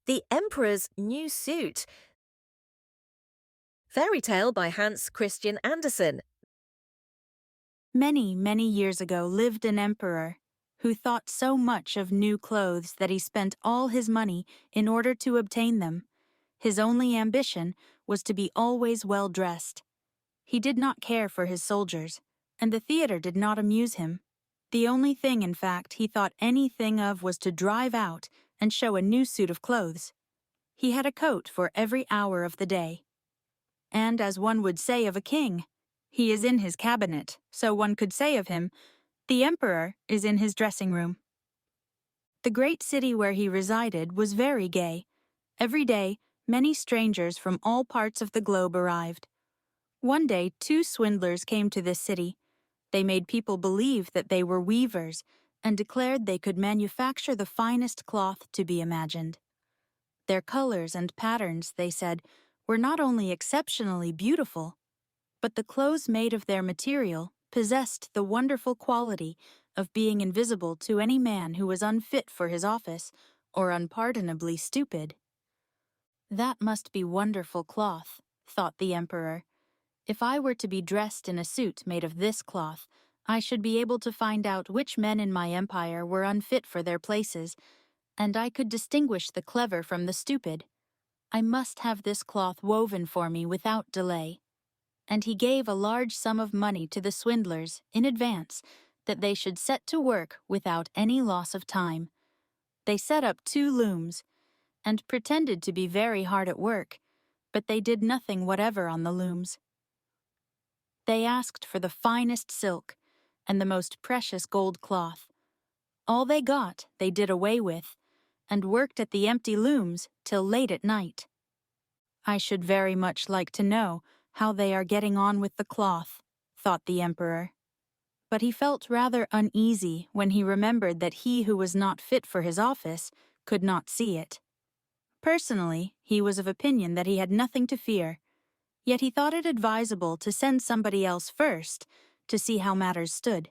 The Emperor's New Suit. Fairy tale by Hans Christian Andersen. Many, many years ago lived an emperor who thought so much of new clothes that he spent all his money in order to obtain them. His only ambition was to be always well dressed. He did not care for his soldiers, and the theater did not amuse him. The only thing, in fact, he thought anything of was to drive out and show a new suit of clothes. He had a coat for every hour of the day. And as one would say of a king, he is in his cabinet, so one could say of him, the emperor is in his dressing room. The great city where he resided was very gay. Every day, many strangers from all parts of the globe arrived. One day, 2 swindlers came to this city. They made people believe that they were weavers and declared they could manufacture the finest cloth to be imagined. Their colors and patterns, they said, were not only exceptionally beautiful, but the clothes made of their material possessed the wonderful quality of being invisible to any man who was unfit for his office or unpardonably stupid. That must be wonderful cloth, thought the emperor. If I were to be dressed in a suit made of this cloth, I should be able to find out which men in my empire were unfit for their places, and I could distinguish the clever from the stupid. I must have this cloth woven for me without delay. And he gave a large sum of money to the swindlers in advance that they should set to work without any loss of time. They set up 2 looms and pretended to be very hard at work, but they did nothing whatever on the looms. They asked for the finest silk and the most precious gold cloth. All they got they did away with, and worked at the empty looms till late at night. I should very much like to know how they are getting on with the cloth, thought the emperor. But he felt rather uneasy when he remembered that he who was not fit for his office could not see it. Personally, he was of opinion that he had nothing to fear, yet he thought it advisable to send somebody else first to see how matters stood.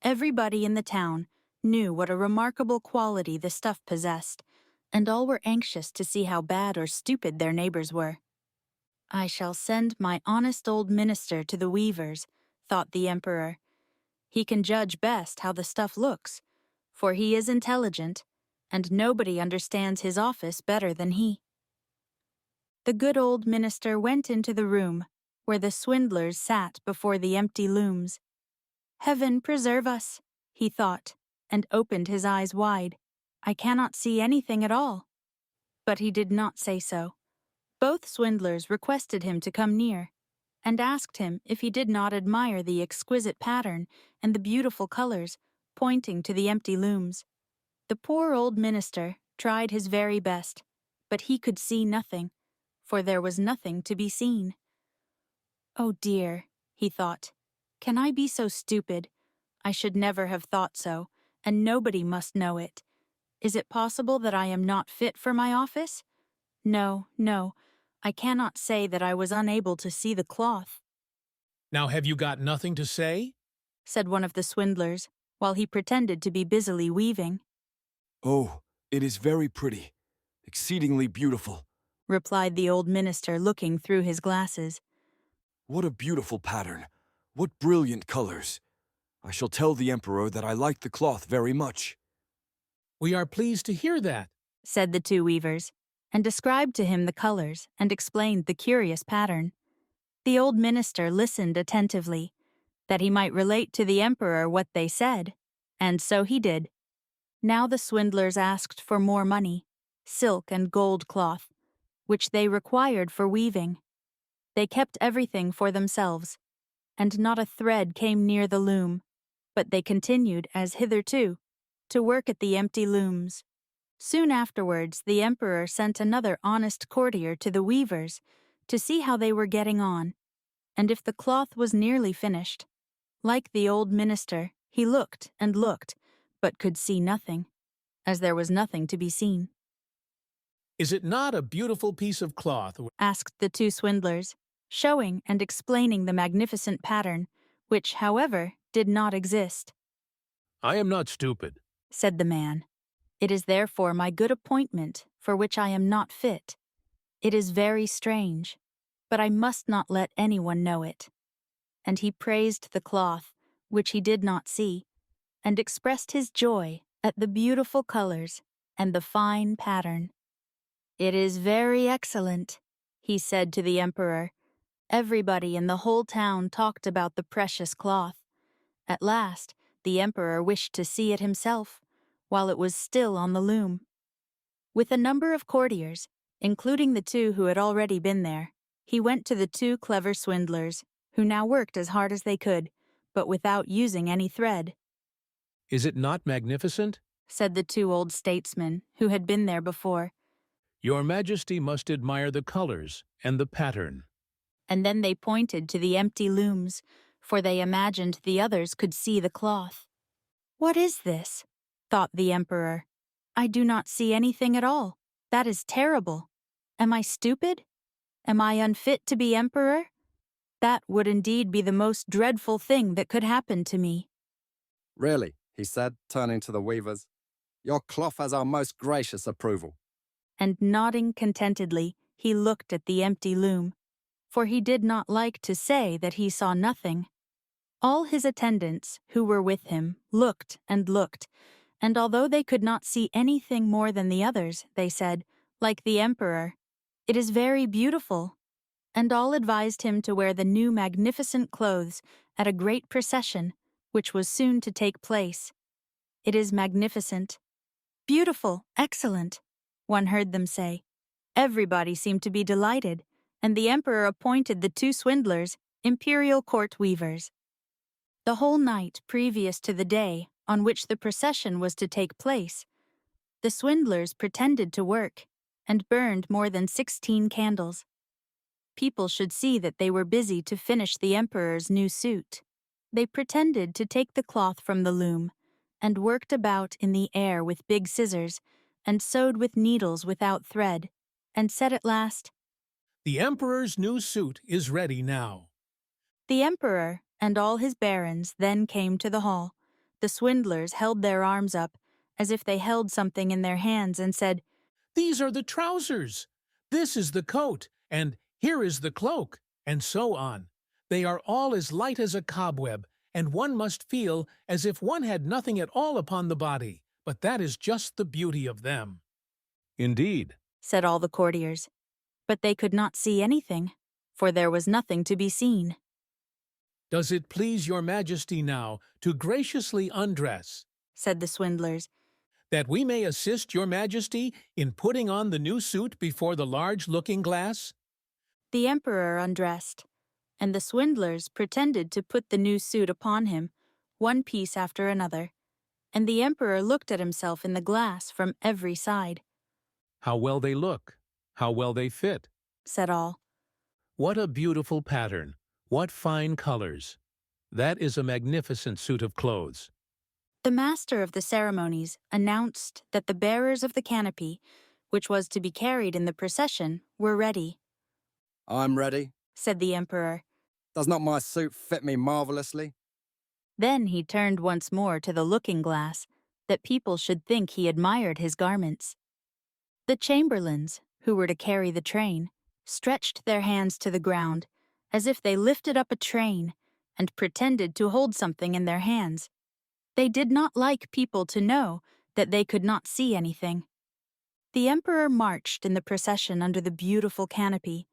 Everybody in the town knew what a remarkable quality the stuff possessed, and all were anxious to see how bad or stupid their neighbors were. I shall send my honest old minister to the weavers, thought the emperor. He can judge best how the stuff looks, for he is intelligent, and nobody understands his office better than he. The good old minister went into the room where the swindlers sat before the empty looms. Heaven preserve us, he thought, and opened his eyes wide. I cannot see anything at all. But he did not say so. Both swindlers requested him to come near, and asked him if he did not admire the exquisite pattern and the beautiful colors, pointing to the empty looms. The poor old minister tried his very best, but he could see nothing, for there was nothing to be seen. Oh dear, he thought, can I be so stupid? I should never have thought so, and nobody must know it. Is it possible that I am not fit for my office? No, no, I cannot say that I was unable to see the cloth. Now have you got nothing to say? Said one of the swindlers, while he pretended to be busily weaving. Oh, it is very pretty, exceedingly beautiful, replied the old minister, looking through his glasses. What a beautiful pattern, what brilliant colors. I shall tell the emperor that I like the cloth very much. We are pleased to hear that, said the 2 weavers, and described to him the colors and explained the curious pattern. The old minister listened attentively, that he might relate to the emperor what they said, and so he did. Now the swindlers asked for more money, silk and gold cloth, which they required for weaving. They kept everything for themselves, and not a thread came near the loom, but they continued, as hitherto, to work at the empty looms. Soon afterwards, the emperor sent another honest courtier to the weavers to see how they were getting on, and if the cloth was nearly finished. Like the old minister, he looked and looked, but could see nothing, as there was nothing to be seen. Is it not a beautiful piece of cloth? Asked the 2 swindlers, showing and explaining the magnificent pattern, which, however, did not exist. I am not stupid, said the man. It is therefore my good appointment, for which I am not fit. It is very strange, but I must not let anyone know it." And he praised the cloth, which he did not see, and expressed his joy at the beautiful colors and the fine pattern. "It is very excellent," he said to the emperor. Everybody in the whole town talked about the precious cloth. At last, the emperor wished to see it himself, while it was still on the loom. With a number of courtiers, including the two who had already been there, he went to the two clever swindlers, who now worked as hard as they could, but without using any thread. Is it not magnificent? Said the two old statesmen, who had been there before, Your Majesty must admire the colors and the pattern. and then they pointed to the empty looms, for they imagined the others could see the cloth. "What is this?" thought the emperor. "I do not see anything at all. That is terrible. Am I stupid? Am I unfit to be emperor? That would indeed be the most dreadful thing that could happen to me." "Really," he said, turning to the weavers, "your cloth has our most gracious approval." And nodding contentedly, he looked at the empty loom, for he did not like to say that he saw nothing. All his attendants, who were with him, looked, and although they could not see anything more than the others, they said, like the emperor, "It is very beautiful," and all advised him to wear the new magnificent clothes at a great procession, which was soon to take place. "It is magnificent. Beautiful, excellent," one heard them say. Everybody seemed to be delighted, and the emperor appointed the two swindlers imperial court weavers. The whole night previous to the day on which the procession was to take place, the swindlers pretended to work and burned more than 16 candles. People should see that they were busy to finish the emperor's new suit. They pretended to take the cloth from the loom and worked about in the air with big scissors and sewed with needles without thread, and said at last, The Emperor's new suit is ready now. The emperor and all his barons then came to the hall. The swindlers held their arms up, as if they held something in their hands, and said, These are the trousers. This is the coat, and here is the cloak, and so on. They are all as light as a cobweb, and one must feel as if one had nothing at all upon the body, but that is just the beauty of them. Indeed, said all the courtiers. But they could not see anything, for there was nothing to be seen. Does it please your Majesty now to graciously undress, said the swindlers, that we may assist your Majesty in putting on the new suit before the large looking-glass? The emperor undressed, and the swindlers pretended to put the new suit upon him, one piece after another, and the emperor looked at himself in the glass from every side. How well they look, how well they fit. Said all. What a beautiful pattern, what fine colors. That is a magnificent suit of clothes. The master of the ceremonies announced that the bearers of the canopy, which was to be carried in the procession, were ready. "I'm ready," said the emperor. "Does not my suit fit me marvelously?" Then he turned once more to the looking-glass, that people should think he admired his garments. The chamberlains, who were to carry the train, stretched their hands to the ground, as if they lifted up a train, and pretended to hold something in their hands. They did not like people to know that they could not see anything. The emperor marched in the procession under the beautiful canopy,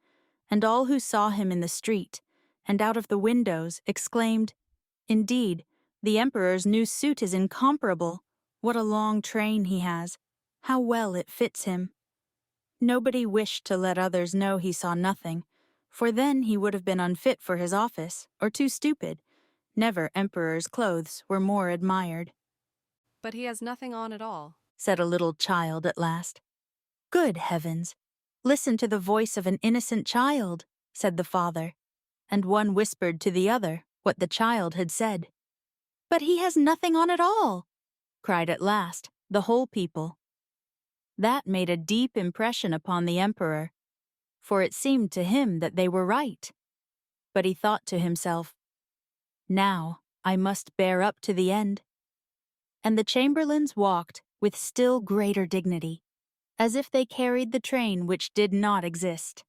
and all who saw him in the street and out of the windows exclaimed, "Indeed, the emperor's new suit is incomparable. What a long train he has! How well it fits him!" Nobody wished to let others know he saw nothing, for then he would have been unfit for his office, or too stupid. Never emperor's clothes were more admired. "But he has nothing on at all," said a little child at last. "Good heavens! Listen to the voice of an innocent child," said the father, and one whispered to the other what the child had said. "But he has nothing on at all," cried at last the whole people. That made a deep impression upon the emperor, for it seemed to him that they were right. But he thought to himself, "Now I must bear up to the end." And the chamberlains walked with still greater dignity, as if they carried the train which did not exist.